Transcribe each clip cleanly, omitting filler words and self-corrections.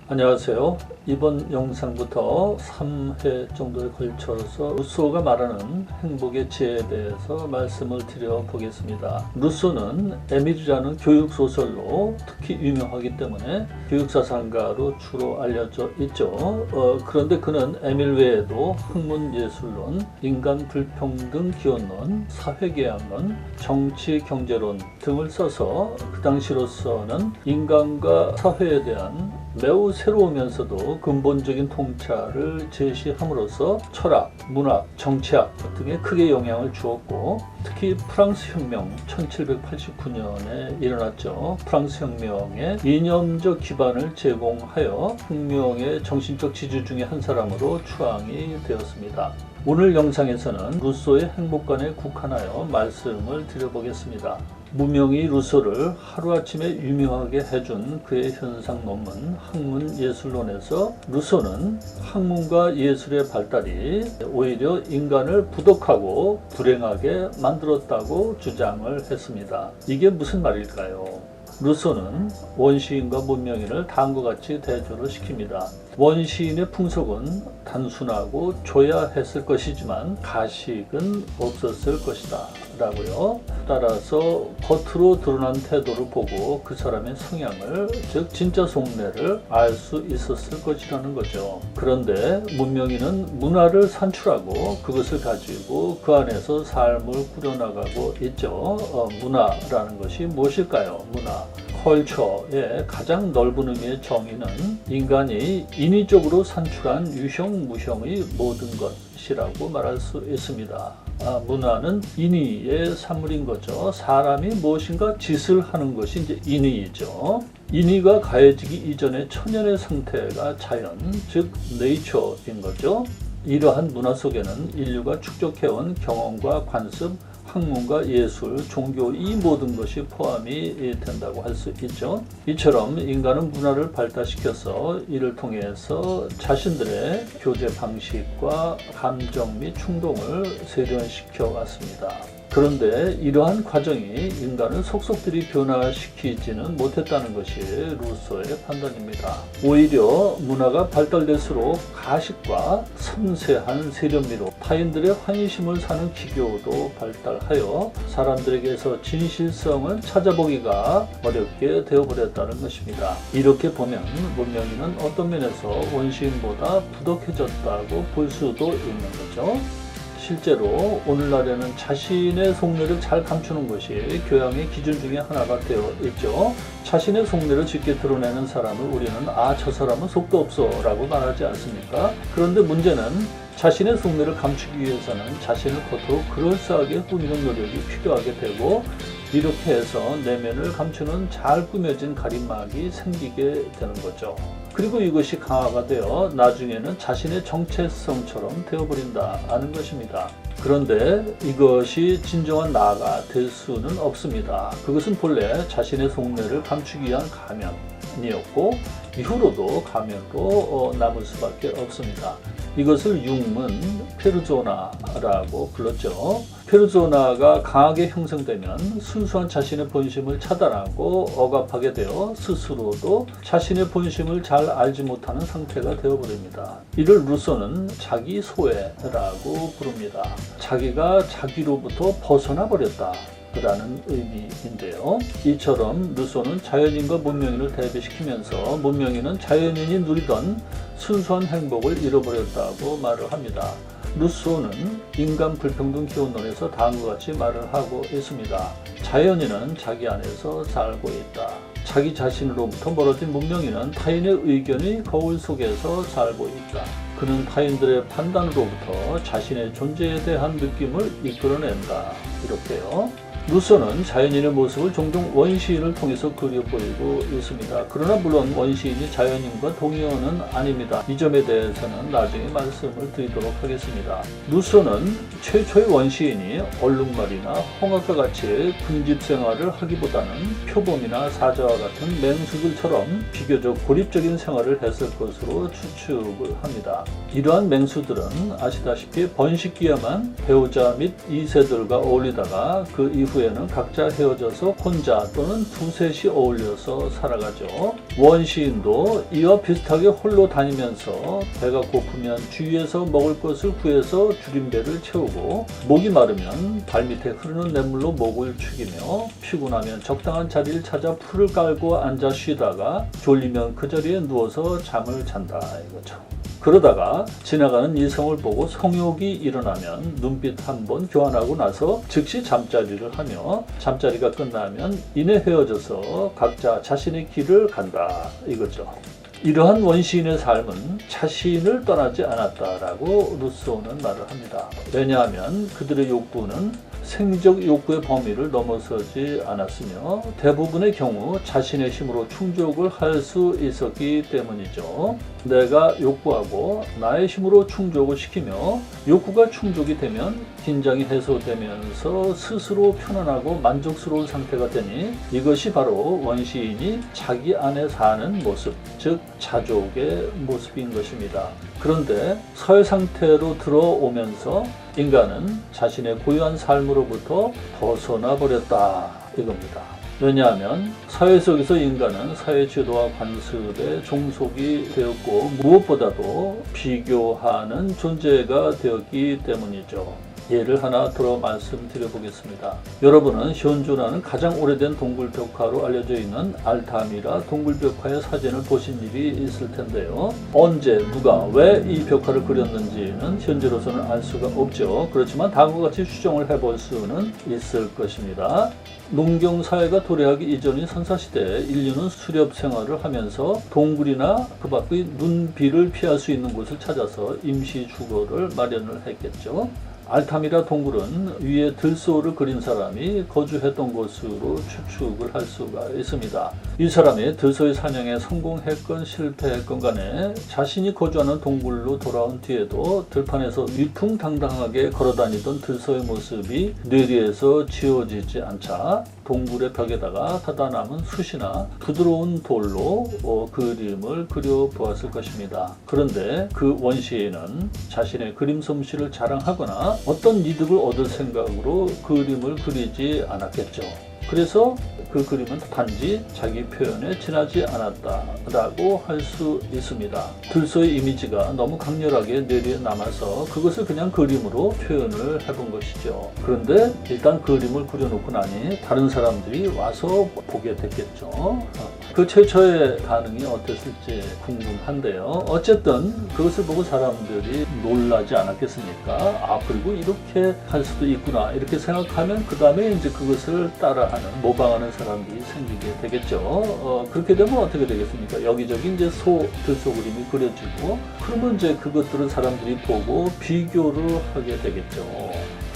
안녕하세요. 이번 영상부터 3회 정도에 걸쳐서 루소가 말하는 행복의 지혜에 대해서 말씀을 드려보겠습니다. 루소는 에밀이라는 교육소설로 특히 유명하기 때문에 교육사상가로 주로 알려져 있죠. 그런데 그는 에밀 외에도 학문예술론, 인간불평등 기원론, 사회계약론, 정치경제론 등을 써서 그 당시로서는 인간과 사회에 대한 매우 새로우면서도 근본적인 통찰을 제시함으로써 철학, 문학, 정치학 등에 크게 영향을 주었고, 특히 프랑스 혁명 1789년에 일어났죠. 프랑스 혁명에 이념적 기반을 제공하여 혁명의 정신적 지주 중에 한 사람으로 추앙이 되었습니다. 오늘 영상에서는 루소의 행복관에 국한하여 말씀을 드려보겠습니다. 무명이 루소를 하루아침에 유명하게 해준 그의 현상 논문 학문예술론에서 루소는 학문과 예술의 발달이 오히려 인간을 부독하고 불행하게 만들었다고 주장을 했습니다. 이게 무슨 말일까요? 루소는 원시인과 문명인을 다음과 같이 대조를 시킵니다. 원시인의 풍속은 단순하고 조야했을 것이지만 가식은 없었을 것이다 라고요. 따라서 겉으로 드러난 태도를 보고 그 사람의 성향을, 즉 진짜 속내를 알 수 있었을 것이라는 거죠. 그런데 문명인은 문화를 산출하고 그것을 가지고 그 안에서 삶을 꾸려나가고 있죠. 문화라는 것이 무엇일까요? 문화. 컬처의 가장 넓은 의미의 정의는 인간이 인위적으로 산출한 유형, 무형의 모든 것이라고 말할 수 있습니다. 문화는 인위의 산물인 거죠. 사람이 무엇인가 짓을 하는 것이 이제 인위이죠. 인위가 가해지기 이전의 천연의 상태가 자연, 즉 네이처인 거죠. 이러한 문화 속에는 인류가 축적해온 경험과 관습, 학문과 예술, 종교 이 모든 것이 포함이 된다고 할 수 있죠. 이처럼 인간은 문화를 발달시켜서 이를 통해서 자신들의 교제 방식과 감정 및 충동을 세련시켜 왔습니다. 그런데 이러한 과정이 인간을 속속들이 변화시키지는 못했다는 것이 루소의 판단입니다. 오히려 문화가 발달될수록 가식과 섬세한 세련미로 타인들의 환희심을 사는 기교도 발달하여 사람들에게서 진실성을 찾아보기가 어렵게 되어버렸다는 것입니다. 이렇게 보면 문명인은 어떤 면에서 원시인보다 부덕해졌다고 볼 수도 있는 거죠. 실제로 오늘날에는 자신의 속내를 잘 감추는 것이 교양의 기준 중에 하나가 되어 있죠. 자신의 속내를 짙게 드러내는 사람을 우리는 저 사람은 속도 없어 라고 말하지 않습니까? 그런데 문제는 자신의 속내를 감추기 위해서는 자신을 겉으로 그럴싸하게 꾸미는 노력이 필요하게 되고, 이렇게 해서 내면을 감추는 잘 꾸며진 가림막이 생기게 되는 거죠. 그리고 이것이 강화가 되어 나중에는 자신의 정체성처럼 되어버린다는 것입니다. 그런데 이것이 진정한 나가 될 수는 없습니다. 그것은 본래 자신의 속내를 감추기 위한 가면이었고 이후로도 가면으로 남을 수밖에 없습니다. 이것을 융은 페르소나라고 불렀죠. 페르소나가 강하게 형성되면 순수한 자신의 본심을 차단하고 억압하게 되어 스스로도 자신의 본심을 잘 알지 못하는 상태가 되어버립니다. 이를 루소는 자기 소외라고 부릅니다. 자기가 자기로부터 벗어나 버렸다 라는 의미인데요. 이처럼 루소는 자연인과 문명인을 대비시키면서 문명인은 자연인이 누리던 순수한 행복을 잃어버렸다고 말을 합니다. 루소는 인간 불평등 기원론에서 다음과 같이 말을 하고 있습니다. 자연인은 자기 안에서 살고 있다. 자기 자신으로부터 멀어진 문명인은 타인의 의견의 거울 속에서 살고 있다. 그는 타인들의 판단으로부터 자신의 존재에 대한 느낌을 이끌어낸다. 이렇게요. 루소는 자연인의 모습을 종종 원시인을 통해서 그려 보이고 있습니다. 그러나 물론 원시인이 자연인과 동의어는 아닙니다. 이 점에 대해서는 나중에 말씀을 드리도록 하겠습니다. 루소는 최초의 원시인이 얼룩말이나 홍학과 같이 군집 생활을 하기보다는 표범이나 사자와 같은 맹수들처럼 비교적 고립적인 생활을 했을 것으로 추측을 합니다. 이러한 맹수들은 아시다시피 번식기에만 배우자 및 2세들과 어울리다가 그 이후 후에는 각자 헤어져서 혼자 또는 두셋이 어울려서 살아가죠. 원시인도 이와 비슷하게 홀로 다니면서 배가 고프면 주위에서 먹을 것을 구해서 줄임배를 채우고 목이 마르면 발밑에 흐르는 냇물로 목을 축이며 피곤하면 적당한 자리를 찾아 풀을 깔고 앉아 쉬다가 졸리면 그 자리에 누워서 잠을 잔다 이거죠. 그러다가 지나가는 이성을 보고 성욕이 일어나면 눈빛 한번 교환하고 나서 즉시 잠자리를 하며 잠자리가 끝나면 이내 헤어져서 각자 자신의 길을 간다 이거죠. 이러한 원시인의 삶은 자신을 떠나지 않았다라고 루소는 말을 합니다. 왜냐하면 그들의 욕구는 생적 욕구의 범위를 넘어서지 않았으며 대부분의 경우 자신의 힘으로 충족을 할 수 있었기 때문이죠. 내가 욕구하고 나의 힘으로 충족을 시키며 욕구가 충족이 되면 긴장이 해소되면서 스스로 편안하고 만족스러운 상태가 되니 이것이 바로 원시인이 자기 안에 사는 모습, 즉 자족의 모습인 것입니다. 그런데 사회 상태로 들어오면서 인간은 자신의 고유한 삶으로부터 벗어나 버렸다 이겁니다. 왜냐하면 사회 속에서 인간은 사회 제도와 관습에 종속이 되었고 무엇보다도 비교하는 존재가 되었기 때문이죠. 예를 하나 들어 말씀드려 보겠습니다. 여러분은 현존하는 가장 오래된 동굴벽화로 알려져 있는 알타미라 동굴벽화의 사진을 보신 일이 있을 텐데요. 언제 누가 왜 이 벽화를 그렸는지는 현재로서는 알 수가 없죠. 그렇지만 다음과 같이 추정을 해볼 수는 있을 것입니다. 농경사회가 도래하기 이전인 선사시대에 인류는 수렵 생활을 하면서 동굴이나 그 밖의 눈비를 피할 수 있는 곳을 찾아서 임시 주거를 마련을 했겠죠. 알타미라 동굴은 위에 들소를 그린 사람이 거주했던 곳으로 추측을 할 수가 있습니다. 이 사람이 들소의 사냥에 성공했건 실패했건 간에 자신이 거주하는 동굴로 돌아온 뒤에도 들판에서 위풍당당하게 걸어다니던 들소의 모습이 뇌리에서 지워지지 않자 동굴의 벽에다가 사다 남은 숯이나 부드러운 돌로 그림을 그려보았을 것입니다. 그런데 그 원시인은 자신의 그림 솜씨를 자랑하거나 어떤 이득을 얻을 생각으로 그림을 그리지 않았겠죠. 그래서 그 그림은 단지 자기 표현에 지나지 않았다라고 할 수 있습니다. 들소의 이미지가 너무 강렬하게 뇌리에 남아서 그것을 그냥 그림으로 표현을 해본 것이죠. 그런데 일단 그림을 그려놓고 나니 다른 사람들이 와서 보게 됐겠죠. 그 최초의 반응이 어땠을지 궁금한데요. 어쨌든 그것을 보고 사람들이 놀라지 않았겠습니까? 아, 그리고 이렇게 할 수도 있구나 이렇게 생각하면 그 다음에 이제 그것을 따라하는 모방하는 사람들이 생기게 되겠죠. 그렇게 되면 어떻게 되겠습니까? 여기저기 이제 들소 그림이 그려지고 그러면 이제 그것들을 사람들이 보고 비교를 하게 되겠죠.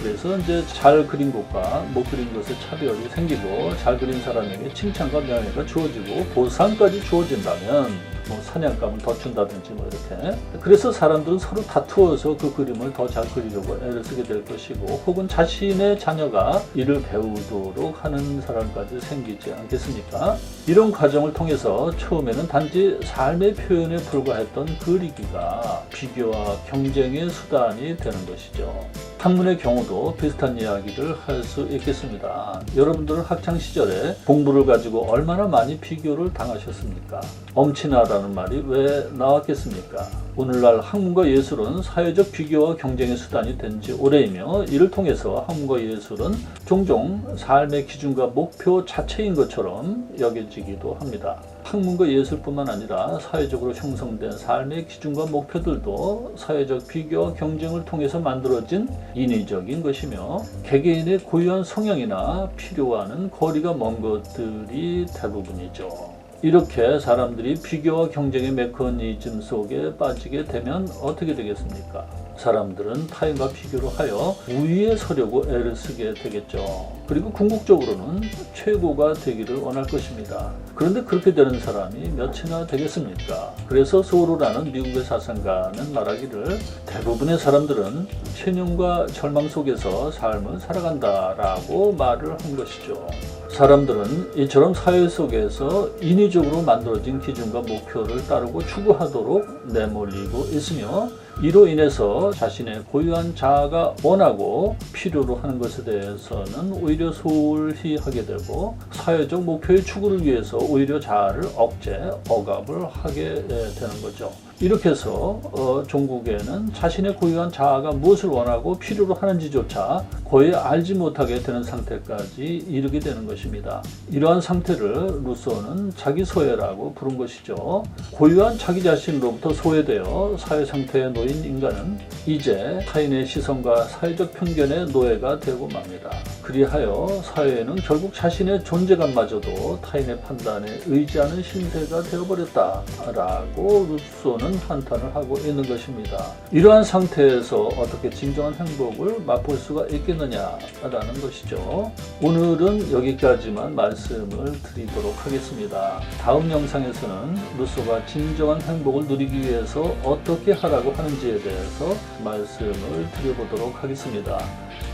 그래서 이제 잘 그린 것과 못 그린 것의 차별이 생기고 잘 그린 사람에게 칭찬과 명예가 주어지고 보상까지 주어진다면 뭐 사냥감을 더 준다든지 뭐 이렇게. 그래서 사람들은 서로 다투어서 그 그림을 더 잘 그리려고 애를 쓰게 될 것이고 혹은 자신의 자녀가 이를 배우도록 하는 사람까지 생기지 않겠습니까? 이런 과정을 통해서 처음에는 단지 삶의 표현에 불과했던 그리기가 비교와 경쟁의 수단이 되는 것이죠. 학문의 경우도 비슷한 이야기를 할 수 있겠습니다. 여러분들은 학창시절에 공부를 가지고 얼마나 많이 비교를 당하셨습니까? 엄친아라는 말이 왜 나왔겠습니까? 오늘날 학문과 예술은 사회적 비교와 경쟁의 수단이 된 지 오래이며 이를 통해서 학문과 예술은 종종 삶의 기준과 목표 자체인 것처럼 여겨지기도 합니다. 학문과 예술뿐만 아니라 사회적으로 형성된 삶의 기준과 목표들도 사회적 비교와 경쟁을 통해서 만들어진 인위적인 것이며 개개인의 고유한 성향이나 필요와는 거리가 먼 것들이 대부분이죠. 이렇게 사람들이 비교와 경쟁의 메커니즘 속에 빠지게 되면 어떻게 되겠습니까? 사람들은 타인과 비교를 하여 우위에 서려고 애를 쓰게 되겠죠. 그리고 궁극적으로는 최고가 되기를 원할 것입니다. 그런데 그렇게 되는 사람이 몇이나 되겠습니까? 그래서 소로라는 미국의 사상가는 말하기를 대부분의 사람들은 체념과 절망 속에서 삶을 살아간다라고 말을 한 것이죠. 사람들은 이처럼 사회 속에서 인위적으로 만들어진 기준과 목표를 따르고 추구하도록 내몰리고 있으며 이로 인해서 자신의 고유한 자아가 원하고 필요로 하는 것에 대해서는 오히려 소홀히 하게 되고 사회적 목표의 추구를 위해서 오히려 자아를 억압을 하게 되는 거죠. 이렇게 해서 종국에는 자신의 고유한 자아가 무엇을 원하고 필요로 하는지조차 거의 알지 못하게 되는 상태까지 이르게 되는 것입니다. 이러한 상태를 루소는 자기 소외라고 부른 것이죠. 고유한 자기 자신으로부터 소외되어 사회 상태에 놓인 인간은 이제 타인의 시선과 사회적 편견의 노예가 되고 맙니다. 그리하여 사회에는 결국 자신의 존재감마저도 타인의 판단에 의지하는 신세가 되어버렸다라고 루소는 한탄을 하고 있는 것입니다. 이러한 상태에서 어떻게 진정한 행복을 맛볼 수가 있겠느냐라는 것이죠. 오늘은 여기까지만 말씀을 드리도록 하겠습니다. 다음 영상에서는 루소가 진정한 행복을 누리기 위해서 어떻게 하라고 하는지에 대해서 말씀을 드려보도록 하겠습니다.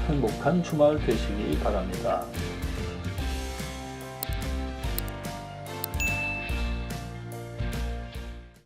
행복한 주말 되시기 바랍니다.